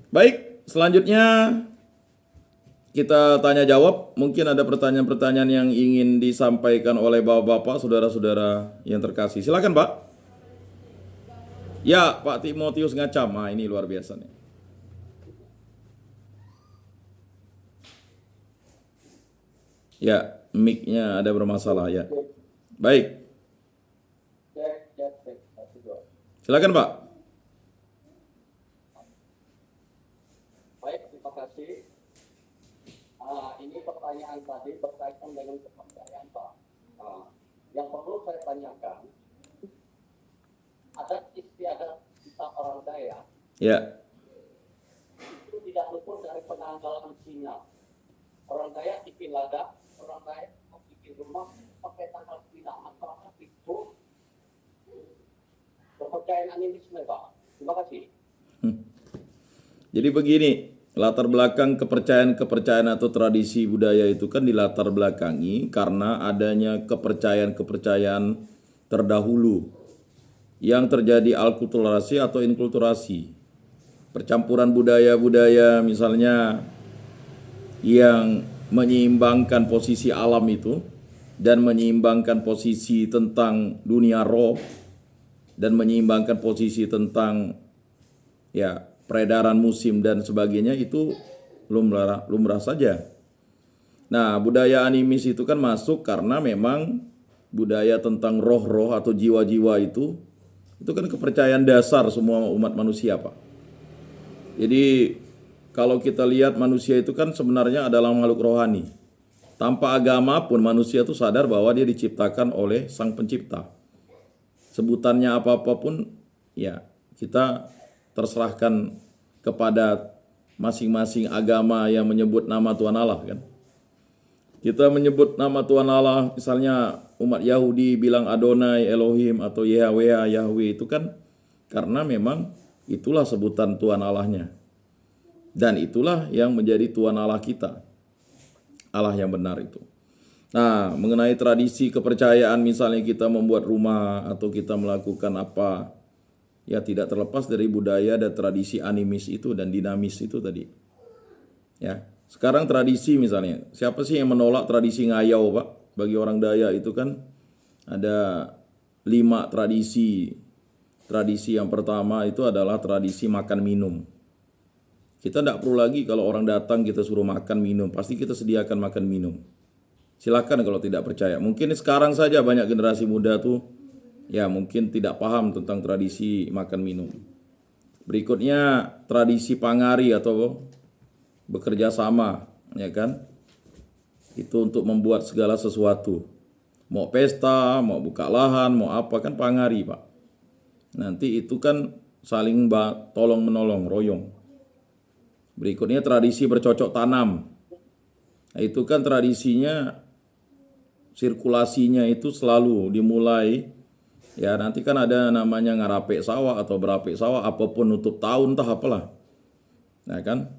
Baik, selanjutnya kita tanya jawab. Mungkin ada pertanyaan-pertanyaan yang ingin disampaikan oleh bapak-bapak, saudara-saudara yang terkasih. Silakan, Pak. Ya, Pak Timotius Ngacam. Ah, ini luar biasa nih. Ya, mic-nya ada bermasalah ya. Baik, silakan, Pak. Baik, terima kasih. Ini pertanyaan tadi berkaitan dengan kepercayaan, Pak. Yang perlu saya tanyakan, adat istiadat kita orang Dayak Ya, itu tidak luput dari penanggalan sinyal. Orang Dayak bikin ladang, orang Dayak bikin rumah pakai tanggal sinyal. Apakah itu kepercayaan animisme, Pak? Terima kasih. jadi begini, latar belakang kepercayaan-kepercayaan atau tradisi budaya itu kan dilatar belakangi karena adanya kepercayaan-kepercayaan terdahulu yang terjadi alkulturasi atau inkulturasi. Percampuran budaya-budaya misalnya yang menyeimbangkan posisi alam itu dan menyeimbangkan posisi tentang dunia roh dan menyeimbangkan posisi tentang ya peredaran musim dan sebagainya itu lumrah saja. Nah, budaya animis itu kan masuk karena memang budaya tentang roh-roh atau jiwa-jiwa itu kan kepercayaan dasar semua umat manusia, Pak. Jadi kalau kita lihat manusia itu kan sebenarnya adalah makhluk rohani. Tanpa agama pun manusia itu sadar bahwa dia diciptakan oleh Sang Pencipta. Sebutannya apa-apapun ya kita terserahkan kepada masing-masing agama yang menyebut nama Tuhan Allah kan. Kita menyebut nama Tuhan Allah, misalnya umat Yahudi bilang Adonai, Elohim atau Yahweh, Yahweh itu kan karena memang itulah sebutan Tuhan Allahnya. Dan itulah yang menjadi Tuhan Allah kita. Allah yang benar itu. Nah, mengenai tradisi kepercayaan misalnya kita membuat rumah atau kita melakukan apa, ya tidak terlepas dari budaya dan tradisi animis itu dan dinamis itu tadi. Ya, sekarang tradisi misalnya, siapa sih yang menolak tradisi ngayau, Pak? Bagi orang Dayak itu kan ada 5 tradisi. Tradisi yang pertama itu adalah tradisi makan minum. Kita tidak perlu lagi kalau orang datang kita suruh makan minum, pasti kita sediakan makan minum. Silakan kalau tidak percaya. Mungkin sekarang saja banyak generasi muda tuh ya mungkin tidak paham tentang tradisi makan minum. Berikutnya tradisi pangari atau bekerja sama, ya kan? Itu untuk membuat segala sesuatu. Mau pesta, mau buka lahan, mau apa kan pangari, Pak. Nanti itu kan saling tolong menolong, royong. Berikutnya tradisi bercocok tanam. Nah, itu kan tradisinya sirkulasinya itu selalu dimulai ya nanti kan ada namanya ngarape sawah atau berape sawah apapun nutup tahun entah apalah. Nah kan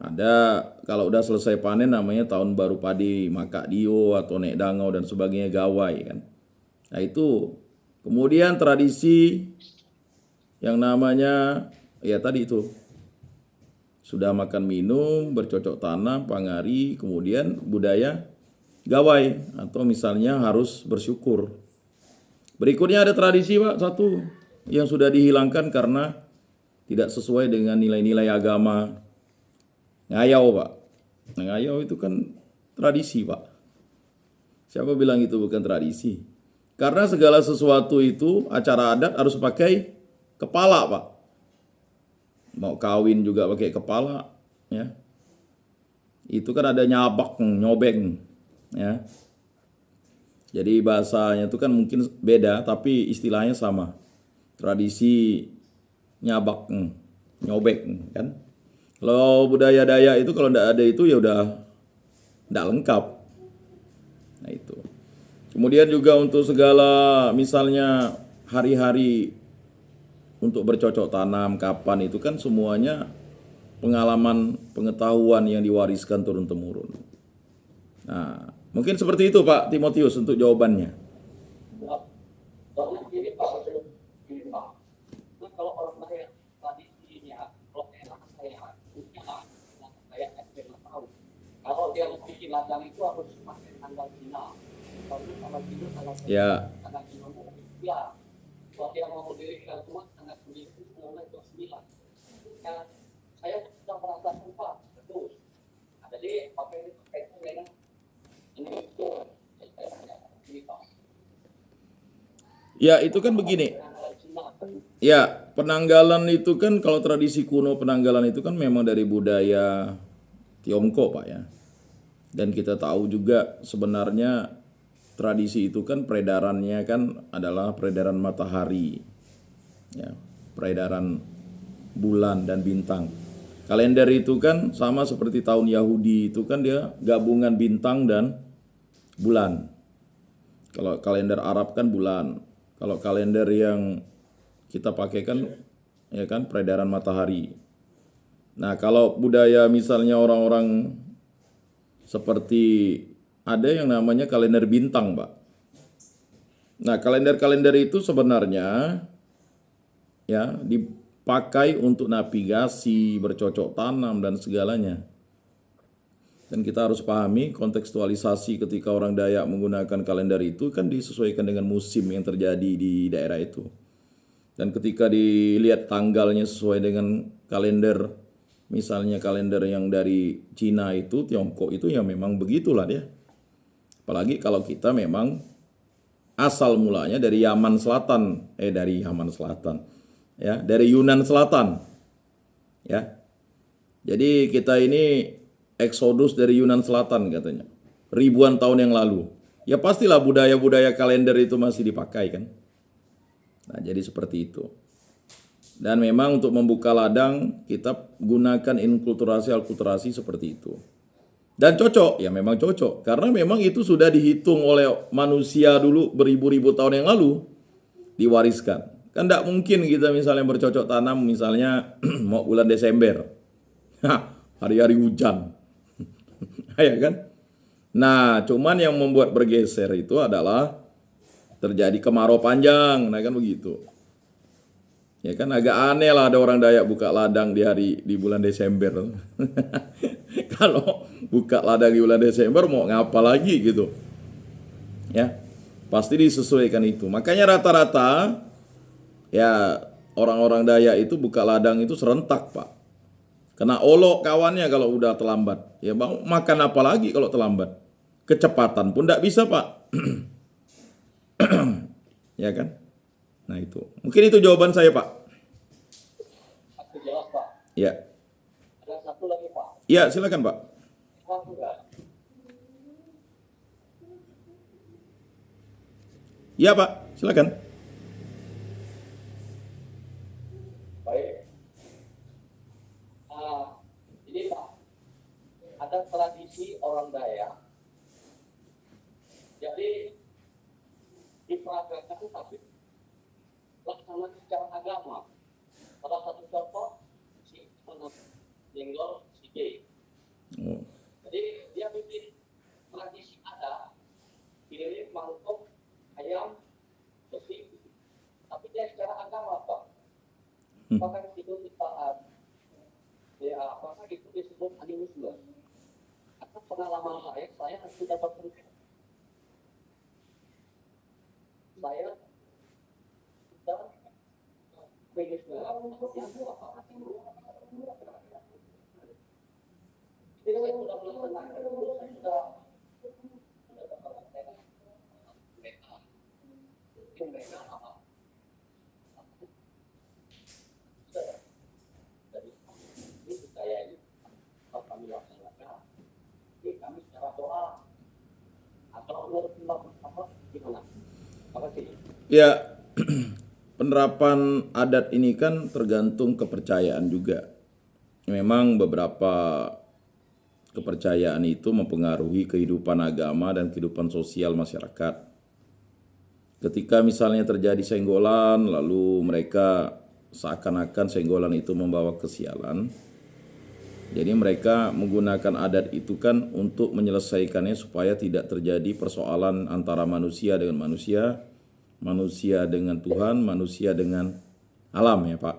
ada kalau udah selesai panen namanya tahun baru padi, maka dio atau nek dangau dan sebagainya gawai kan. Nah itu kemudian tradisi yang namanya ya tadi itu sudah makan minum, bercocok tanam, pangari, kemudian budaya gawai atau misalnya harus bersyukur. Berikutnya ada tradisi, Pak, satu yang sudah dihilangkan karena tidak sesuai dengan nilai-nilai agama. Ngayau, Pak. Nah, ngayau itu kan tradisi, Pak. Siapa bilang itu bukan tradisi? Karena segala sesuatu itu acara adat harus pakai kepala, Pak. Mau kawin juga pakai kepala, ya. Itu kan ada nyabak, nyobeng, ya. Jadi bahasanya itu kan mungkin beda tapi istilahnya sama. Tradisi nyabak, nyobek kan. Kalau budaya Dayak itu kalau tidak ada itu ya udah tidak lengkap. Nah itu. Kemudian juga untuk segala misalnya hari-hari untuk bercocok tanam kapan itu kan semuanya pengalaman pengetahuan yang diwariskan turun-temurun. Nah, mungkin seperti itu Pak Timotius untuk jawabannya. Soalnya gini Pak, gini Pak. Nah, kalau orang Dayak tradisinya, kalau enak saya ladang itu harus pakai tanggal Cina. Kalau tanggal Cina Ya, tanggal Cina ya. Kalau dia mau mendirikan rumah tanggal 9 itu 9. Ya, saya sudah merasa lupa terus. Jadi pakai itu dengan ini itu ini Pak. ya itu kan begini. Tanggal Cina Ya, penanggalan itu kan kalau tradisi kuno penanggalan itu kan memang dari budaya Tiongkok, Pak ya. Dan kita tahu juga sebenarnya tradisi itu kan peredarannya kan adalah peredaran matahari. Ya, peredaran bulan dan bintang. Kalender itu kan sama seperti tahun Yahudi itu kan dia gabungan bintang dan bulan. Kalau kalender Arab kan bulan. Kalau kalender yang kita pakai kan ya kan peredaran matahari. Nah, kalau budaya misalnya orang-orang seperti ada yang namanya kalender bintang, Pak. Nah, kalender-kalender itu sebenarnya ya dipakai untuk navigasi, bercocok tanam dan segalanya. Dan kita harus pahami kontekstualisasi ketika orang Dayak menggunakan kalender itu kan disesuaikan dengan musim yang terjadi di daerah itu. Dan ketika dilihat tanggalnya sesuai dengan kalender, misalnya kalender yang dari Cina itu, Tiongkok itu ya memang begitulah dia. Apalagi kalau kita memang asal mulanya dari Yaman Selatan, dari Yaman Selatan, ya dari Yunan Selatan, ya. Jadi kita ini eksodus dari Yunan Selatan katanya, ribuan tahun yang lalu. Ya pastilah budaya-budaya kalender itu masih dipakai kan. Nah jadi seperti itu. Dan memang untuk membuka ladang kita gunakan inkulturasi-alkulturasi seperti itu. Dan cocok, ya memang cocok. Karena memang itu sudah dihitung oleh manusia dulu beribu-ribu tahun yang lalu. Diwariskan. Kan tidak mungkin kita misalnya bercocok tanam misalnya mau bulan Desember. Hari-hari hujan. Ya kan? Nah, cuman yang membuat bergeser itu adalah terjadi kemarau panjang. Nah kan begitu. Ya kan agak aneh lah ada orang Dayak buka ladang di bulan Desember. Kalau buka ladang di bulan Desember mau ngapa lagi gitu. Ya. Pasti disesuaikan itu. Makanya rata-rata ya orang-orang Dayak itu buka ladang itu serentak, Pak. Kena olok kawannya kalau udah terlambat. Ya mau makan apa lagi kalau terlambat. Kecepatan pun tidak bisa, Pak. Ya kan? Nah itu. Mungkin itu jawaban saya, Pak. aku jelas Pak. Ya. Ada satu lagi Pak. Ya, silakan, Pak. Pak enggak. Ya, Pak. Silakan. Baik. Ini Pak, ada tradisi orang Dayak. Jadi diperagakan tapi laksanakan secara agama. Salah satu contoh si Jenggol si Oh. Jadi dia bikin tradisi ada, pilih mangkok, ayam, besi, tapi dia secara agama Pak. Apakah itu ditaat? Ya, apakah itu disebut animisme? Atas pengalaman saya sudah berpikir. Saya sudah animisme. Jadi saya sudah melaksanakan, saya sudah mereka apa? Dari ini saya ini kalau kami laksanakan, ini kami secara doa atau menurut apa gimana? Apa sih? Ya, penerapan adat ini kan tergantung kepercayaan juga. Memang beberapa kepercayaan itu mempengaruhi kehidupan agama dan kehidupan sosial masyarakat. Ketika misalnya terjadi senggolan, lalu mereka seakan-akan senggolan itu membawa kesialan. Jadi mereka menggunakan adat itu kan untuk menyelesaikannya supaya tidak terjadi persoalan antara manusia dengan manusia, manusia dengan Tuhan, manusia dengan alam ya Pak.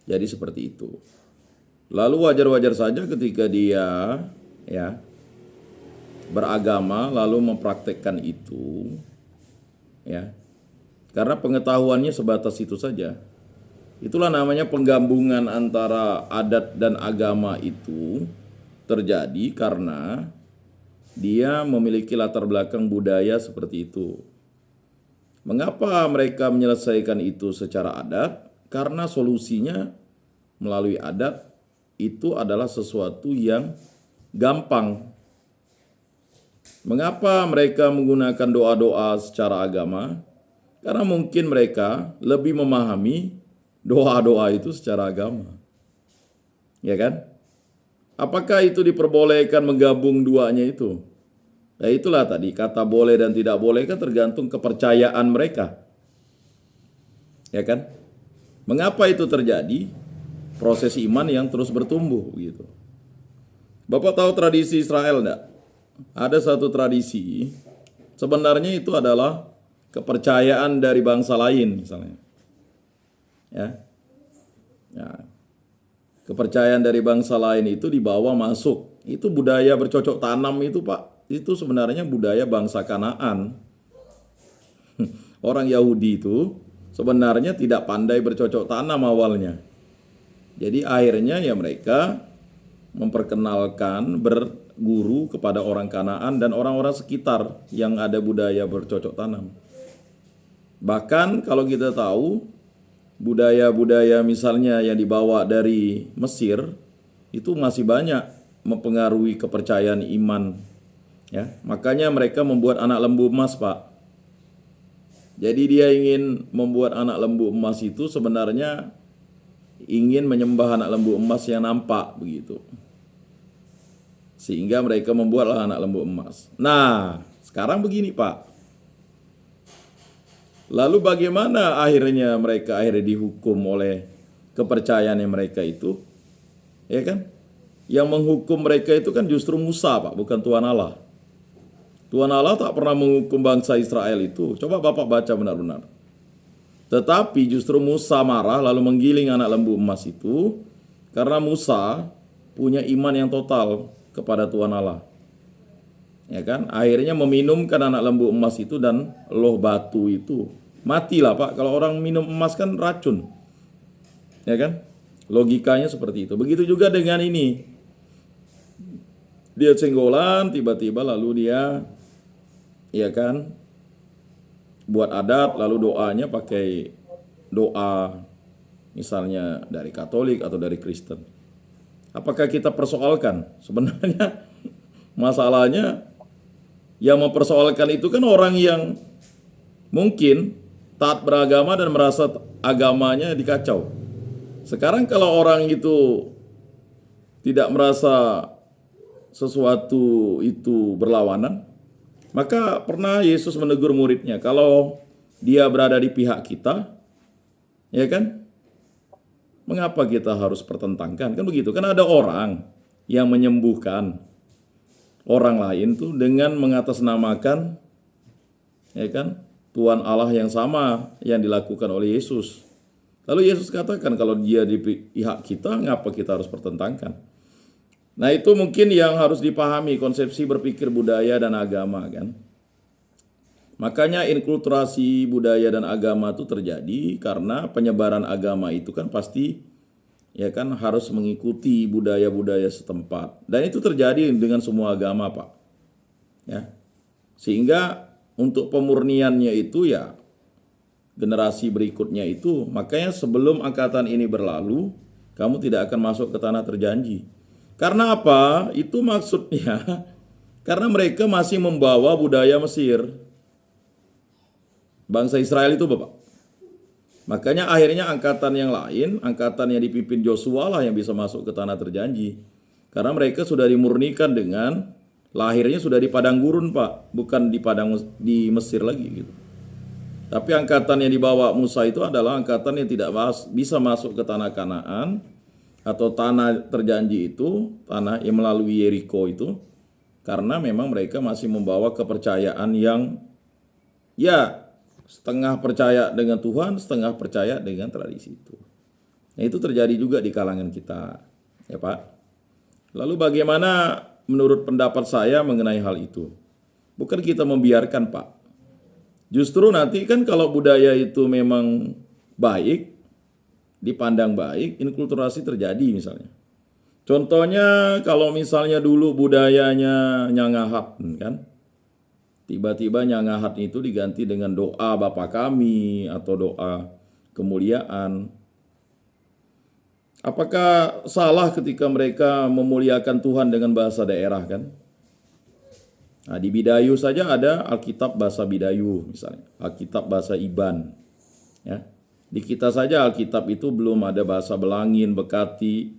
Jadi seperti itu. Lalu wajar-wajar saja ketika dia ya beragama lalu mempraktekkan itu, ya. Karena pengetahuannya sebatas itu saja. Itulah namanya penggabungan antara adat dan agama itu terjadi karena dia memiliki latar belakang budaya seperti itu. Mengapa mereka menyelesaikan itu secara adat? Karena solusinya melalui adat itu adalah sesuatu yang gampang. Mengapa mereka menggunakan doa-doa secara agama? Karena mungkin mereka lebih memahami doa-doa itu secara agama. Ya kan? Apakah itu diperbolehkan menggabung duanya itu? Ya itulah tadi, kata boleh dan tidak boleh kan tergantung kepercayaan mereka. Ya kan? Mengapa itu terjadi? Proses iman yang terus bertumbuh gitu. Bapak tahu tradisi Israel enggak? Ada satu tradisi, sebenarnya itu adalah kepercayaan dari bangsa lain misalnya. Ya. Ya. Kepercayaan dari bangsa lain itu dibawa masuk. Itu budaya bercocok tanam itu, Pak. Itu sebenarnya budaya bangsa Kanaan. Orang Yahudi itu sebenarnya tidak pandai bercocok tanam awalnya. Jadi akhirnya ya mereka memperkenalkan berguru kepada orang Kanaan dan orang-orang sekitar yang ada budaya bercocok tanam. Bahkan kalau kita tahu budaya-budaya misalnya yang dibawa dari Mesir itu masih banyak mempengaruhi kepercayaan iman. Ya, makanya mereka membuat anak lembu emas, Pak. Jadi dia ingin membuat anak lembu emas itu sebenarnya ingin menyembah anak lembu emas yang nampak begitu. Sehingga mereka membuatlah anak lembu emas. Nah, sekarang begini, Pak. Lalu bagaimana akhirnya mereka dihukum oleh kepercayaan mereka itu? Ya kan? Yang menghukum mereka itu kan justru Musa, Pak, bukan Tuhan Allah. Tuhan Allah tak pernah menghukum bangsa Israel itu. Coba Bapak baca benar-benar. Tetapi justru Musa marah lalu menggiling anak lembu emas itu karena Musa punya iman yang total kepada Tuhan Allah. Ya kan? Akhirnya meminumkan anak lembu emas itu dan loh batu itu. Matilah, Pak. Kalau orang minum emas kan racun. Ya kan? Logikanya seperti itu. Begitu juga dengan ini. Dia cenggolan, tiba-tiba lalu dia ya kan buat adat, lalu doanya pakai doa misalnya dari Katolik atau dari Kristen. Apakah kita persoalkan? Sebenarnya masalahnya yang mempersoalkan itu kan orang yang mungkin taat beragama dan merasa agamanya dikacau. Sekarang kalau orang itu tidak merasa sesuatu itu berlawanan, maka pernah Yesus menegur muridnya, kalau dia berada di pihak kita, ya kan, mengapa kita harus pertentangkan? Kan begitu, kan ada orang yang menyembuhkan orang lain tuh dengan mengatasnamakan, ya kan, Tuhan Allah yang sama yang dilakukan oleh Yesus. Lalu Yesus katakan kalau dia di pihak kita, ngapa kita harus pertentangkan? Nah itu mungkin yang harus dipahami konsepsi berpikir budaya dan agama kan. Makanya inkulturasi budaya dan agama itu terjadi karena penyebaran agama itu kan pasti ya kan harus mengikuti budaya-budaya setempat. Dan itu terjadi dengan semua agama, Pak. Ya. Sehingga untuk pemurniannya itu ya generasi berikutnya itu, makanya sebelum angkatan ini berlalu, kamu tidak akan masuk ke tanah terjanji. Karena apa? Itu maksudnya karena mereka masih membawa budaya Mesir. Bangsa Israel itu, Bapak. Makanya akhirnya angkatan yang lain, angkatan yang dipimpin Joshua lah yang bisa masuk ke tanah terjanji. Karena mereka sudah dimurnikan dengan lahirnya sudah di padang gurun, Pak, bukan di Mesir lagi gitu. Tapi angkatan yang dibawa Musa itu adalah angkatan yang tidak bisa masuk ke tanah Kanaan atau tanah terjanji itu, tanah yang melalui Yeriko itu, karena memang mereka masih membawa kepercayaan yang ya setengah percaya dengan Tuhan, setengah percaya dengan tradisi itu. Nah itu terjadi juga di kalangan kita, ya Pak. Lalu bagaimana menurut pendapat saya mengenai hal itu. Bukan kita membiarkan, Pak. Justru nanti kan kalau budaya itu memang baik, dipandang baik, inkulturasi terjadi misalnya. Contohnya kalau misalnya dulu budayanya nyangahat kan, tiba-tiba nyangahat itu diganti dengan doa Bapa kami atau doa kemuliaan. Apakah salah ketika mereka memuliakan Tuhan dengan bahasa daerah kan? Nah, di Bidayu saja ada Alkitab bahasa Bidayu misalnya, Alkitab bahasa Iban. Ya. Di kita saja Alkitab itu belum ada bahasa Belangin, Bekati,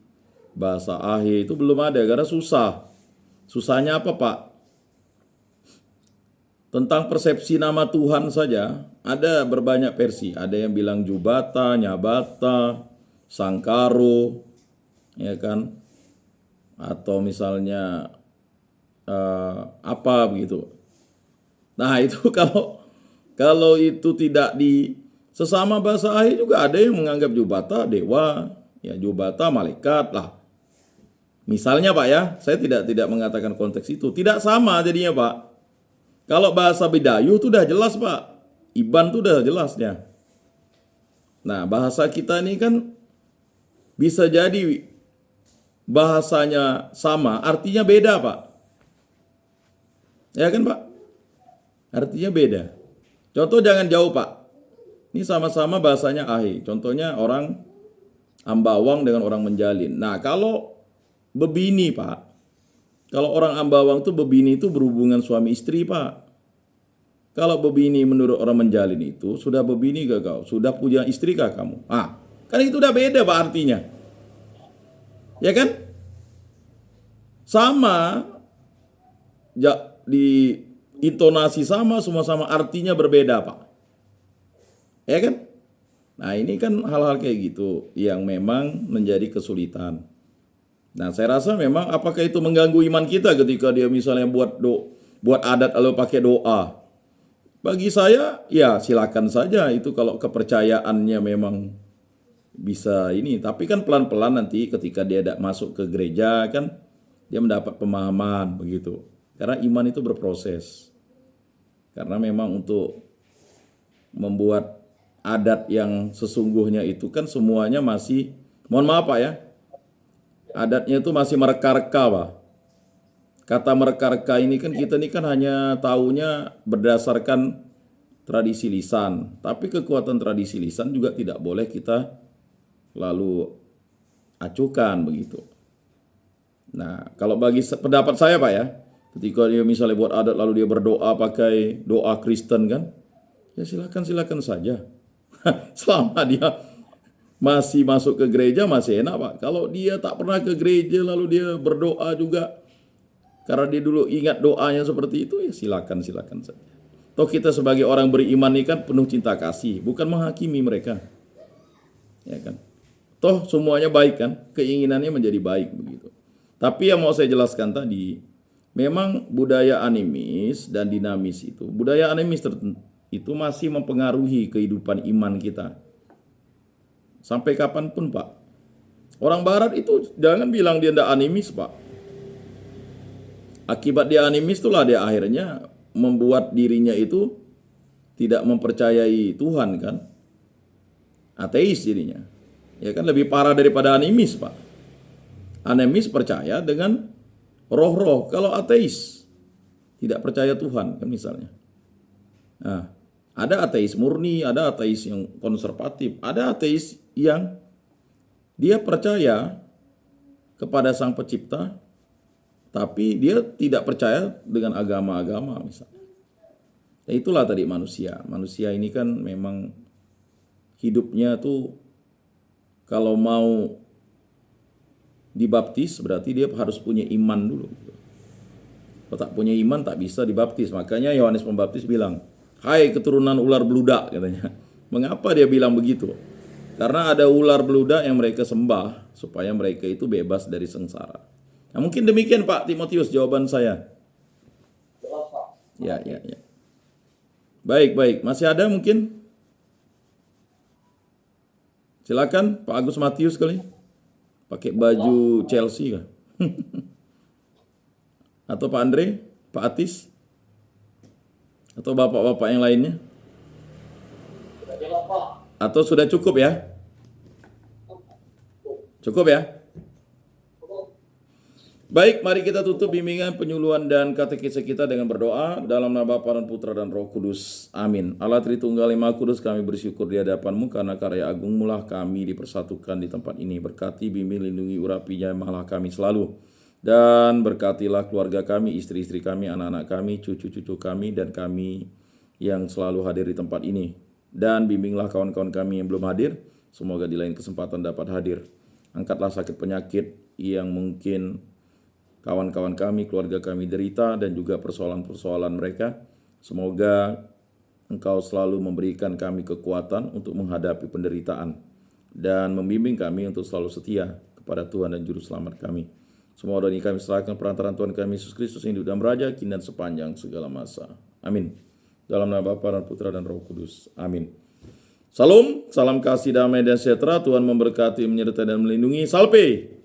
bahasa Ahe itu belum ada karena susah. Susahnya apa, Pak? Tentang persepsi nama Tuhan saja ada berbanyak versi. Ada yang bilang Jubata, Nyabata, Sangkaro, ya kan? Atau misalnya apa begitu. Nah, itu kalau itu tidak di sesama bahasa Ahe juga ada yang menganggap Jubata dewa, ya Jubata malaikat lah. Misalnya Pak ya, saya tidak mengatakan konteks itu. Tidak sama jadinya Pak. Kalau bahasa Bidayu itu udah jelas Pak. Iban itu udah jelasnya. Nah, bahasa kita ini kan bisa jadi bahasanya sama, artinya beda Pak. Ya kan Pak? Artinya beda. Contoh jangan jauh Pak. Ini sama-sama bahasanya Ahe. Contohnya orang Ambawang dengan orang Menjalin. Nah kalau bebini Pak. Kalau orang Ambawang itu bebini itu berhubungan suami istri Pak. Kalau bebini menurut orang Menjalin itu sudah bebini gak kau? Sudah punya istri kah kamu? Ah, kan itu udah beda Pak artinya. Ya kan? Sama di intonasi sama, semua sama artinya berbeda Pak. Ya kan? Nah ini kan hal-hal kayak gitu yang memang menjadi kesulitan. Nah saya rasa memang apakah itu mengganggu iman kita ketika dia misalnya buat adat lalu pakai doa. Bagi saya ya silakan saja itu kalau kepercayaannya memang bisa ini. Tapi kan pelan-pelan nanti ketika dia masuk ke gereja kan dia mendapat pemahaman begitu. Karena iman itu berproses. Karena memang untuk membuat adat yang sesungguhnya itu kan semuanya masih, mohon maaf Pak ya, adatnya itu masih mereka-reka Pak. Kata mereka-reka ini kan kita ini kan hanya taunya berdasarkan tradisi lisan. Tapi kekuatan tradisi lisan juga tidak boleh kita lalu acuhkan begitu. Nah kalau bagi pendapat saya Pak ya, ketika dia misalnya buat adat lalu dia berdoa pakai doa Kristen kan, ya silakan saja. Selama dia masih masuk ke gereja masih enak Pak. Kalau dia tak pernah ke gereja lalu dia berdoa juga karena dia dulu ingat doanya seperti itu, ya silakan saja. Toh kita sebagai orang beriman ini kan penuh cinta kasih, bukan menghakimi mereka. Ya kan? Toh semuanya baik kan, keinginannya menjadi baik begitu. Tapi yang mau saya jelaskan tadi, memang budaya animis dan dinamis itu, budaya animis itu masih mempengaruhi kehidupan iman kita. Sampai kapanpun Pak. Orang Barat itu jangan bilang dia tidak animis Pak. Akibat dia animis itulah dia akhirnya membuat dirinya itu tidak mempercayai Tuhan kan. Ateis dirinya. Ya kan lebih parah daripada animis Pak. Animis percaya dengan roh-roh. Kalau ateis tidak percaya Tuhan kan misalnya. Nah, ada ateis murni, ada ateis yang konservatif, ada ateis yang dia percaya kepada Sang Pencipta, tapi dia tidak percaya dengan agama-agama misalnya. Nah, itulah tadi manusia. Manusia ini kan memang hidupnya tuh kalau mau dibaptis berarti dia harus punya iman dulu. Kalau tak punya iman tak bisa dibaptis. Makanya Yohanes Pembaptis bilang, "Hai keturunan ular beludak," katanya. Mengapa dia bilang begitu? Karena ada ular beludak yang mereka sembah supaya mereka itu bebas dari sengsara. Nah, mungkin demikian Pak Timotius jawaban saya. Jelas Pak. Ya. Baik. Masih ada mungkin? Silakan Pak Agus Matius kali. Pakai baju Chelsea kah? Atau Pak Andre, Pak Atis, atau bapak-bapak yang lainnya? Sudah jelas Pak. Atau sudah cukup ya? Cukup ya? Baik, mari kita tutup bimbingan penyuluhan dan katekisa kita dengan berdoa dalam nama Bapa dan Putra dan Roh Kudus. Amin. Allah Tritunggal Maha Kudus, kami bersyukur di hadapan-Mu karena karya agung-Mu lah kami dipersatukan di tempat ini. Berkati, bimbing, lindungi, urapi, jamahlah kami selalu. Dan berkatilah keluarga kami, istri-istri kami, anak-anak kami, cucu-cucu kami, dan kami yang selalu hadir di tempat ini. Dan bimbinglah kawan-kawan kami yang belum hadir, semoga di lain kesempatan dapat hadir. Angkatlah sakit penyakit yang mungkin kawan-kawan kami, keluarga kami derita dan juga persoalan-persoalan mereka. Semoga Engkau selalu memberikan kami kekuatan untuk menghadapi penderitaan dan membimbing kami untuk selalu setia kepada Tuhan dan Juru Selamat kami. Semua doa ini kami serahkan perantaraan Tuhan kami Yesus Kristus yang hidup dan beraja kini dan sepanjang segala masa. Amin. Dalam nama Bapa dan Putra dan Roh Kudus. Amin. Salam, salam kasih, damai dan sejahtera. Tuhan memberkati, menyertai dan melindungi. Salve!